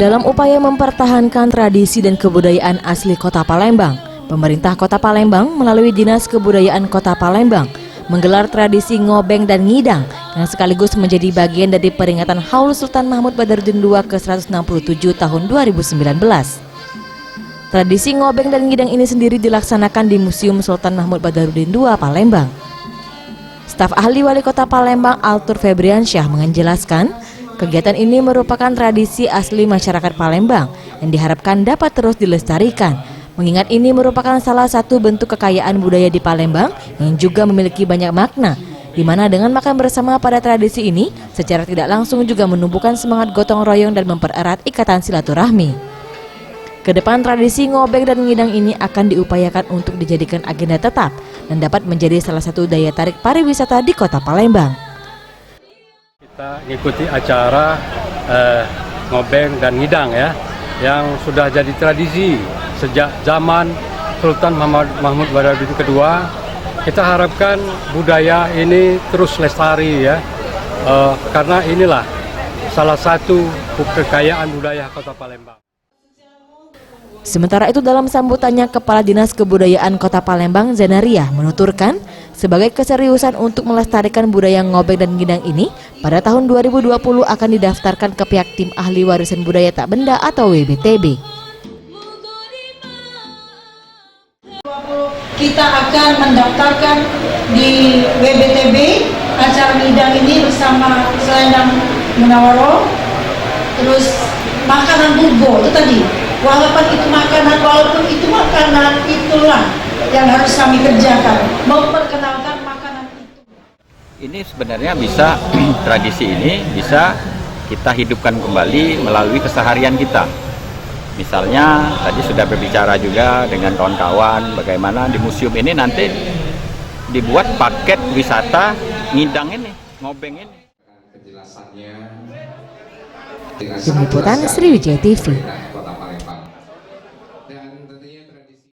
Dalam upaya mempertahankan tradisi dan kebudayaan asli Kota Palembang, pemerintah Kota Palembang melalui Dinas Kebudayaan Kota Palembang menggelar tradisi ngobeng dan ngidang yang sekaligus menjadi bagian dari peringatan Haul Sultan Mahmud Badarudin II ke-167 tahun 2019. Tradisi ngobeng dan ngidang ini sendiri dilaksanakan di Museum Sultan Mahmud Badarudin II Palembang. Staf ahli Wali Kota Palembang Altur Febriansyah menjelaskan, kegiatan ini merupakan tradisi asli masyarakat Palembang yang diharapkan dapat terus dilestarikan. Mengingat ini merupakan salah satu bentuk kekayaan budaya di Palembang yang juga memiliki banyak makna, di mana dengan makan bersama pada tradisi ini secara tidak langsung juga menumbuhkan semangat gotong royong dan mempererat ikatan silaturahmi. Kedepan tradisi ngobeng dan ngidang ini akan diupayakan untuk dijadikan agenda tetap dan dapat menjadi salah satu daya tarik pariwisata di Kota Palembang. Kita ikuti acara ngobeng dan ngidang ya, yang sudah jadi tradisi sejak zaman Sultan Mahmud Badarudin II. Kita harapkan budaya ini terus lestari ya, karena inilah salah satu kekayaan budaya Kota Palembang. Sementara itu dalam sambutannya, Kepala Dinas Kebudayaan Kota Palembang Zenaria menuturkan, sebagai keseriusan untuk melestarikan budaya ngobeng dan ngidang ini, pada tahun 2020 akan didaftarkan ke pihak Tim Ahli Warisan Budaya Tak Benda atau WBTB. Kita akan mendaftarkan di WBTB acara ngidang ini bersama Selendang Menawaro, terus makanan bugo itu tadi. Walaupun itu makanan itulah yang harus kami kerjakan, memperkenalkan makanan itu. Ini sebenarnya bisa, tradisi ini bisa kita hidupkan kembali melalui keseharian kita. Misalnya tadi sudah berbicara juga dengan kawan-kawan bagaimana di museum ini nanti dibuat paket wisata ngidang ini, ngobeng ini. Tim Liputan Sriwijaya TV.